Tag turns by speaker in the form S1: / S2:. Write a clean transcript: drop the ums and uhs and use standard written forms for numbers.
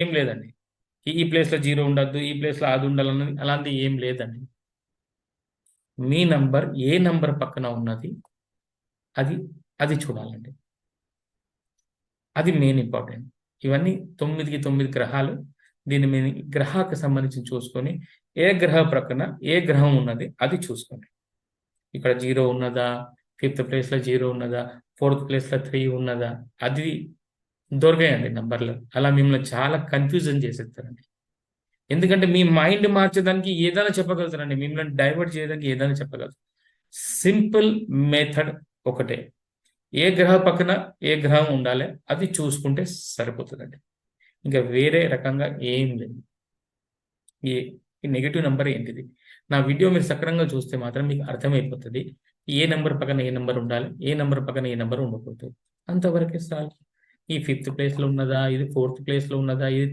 S1: ఏం లేదండి. ఈ ప్లేస్‌లో 0 ఉండొద్దు. ఈ ప్లేస్‌లో అది ఉండాలని అలాంటివి ఏం లేదండి. మీ నంబర్ ఏ నంబర్ పక్కన ఉన్నది అది అది చూడాలండి. అది మెయిన్ ఇంపార్టెంట్. ఇవన్నీ 9కి 9 గ్రహాలు. దీన్ని మీ గ్రహానికి సంబంధించి చూసుకొని, ఏ గ్రహ ప్రక్కన ఏ గ్రహం ఉన్నది అది చూసుకోండి. ఇక్కడ 0 ఉన్నదా? ఫిఫ్త్ ప్లేస్‌లో 0 ఉన్నదా? ఫోర్త్ ప్లేస్‌లో 3 ఉన్నదా? అది దొరకాయండి నంబర్‌లు. అలా మిమ్మల్ని చాలా కన్‌ఫ్యూజన్ చేసేస్తారండి. ఎందుకంటే మీ మైండ్ మార్చేదానికి ఏదైనా చెప్పగలుగుతారండి. మిమ్మల్ని డైవర్ట్ చేయడానికి ఏదైనా చెప్పగలరు. సింపుల్ మెథడ్ ఒకటే. ఏ గ్రహం పక్కన ఏ గ్రహం ఉండాలి అది చూసుకుంటే సరిపోతదండి. ఇంకా వేరే రకంగా ఏం లేదు. ఈ ఈ నెగెటివ్ నంబర్ ఏంటిది? నా వీడియో మీరు సక్రమంగా చూస్తే మాత్రం మీకు అర్థమైపోతది. ఏ నంబర్ పక్కన ఏ నంబర్ ఉండాలి? ఏ నంబర్ పక్కన ఏ నంబర్ ఉండకూడదు. అంతవరకే చాలు. ఈ ఫిఫ్త్ ప్లేస్‌లో ఉన్నదా? ఇది ఫోర్త్ ప్లేస్‌లో ఉన్నదా? ఇది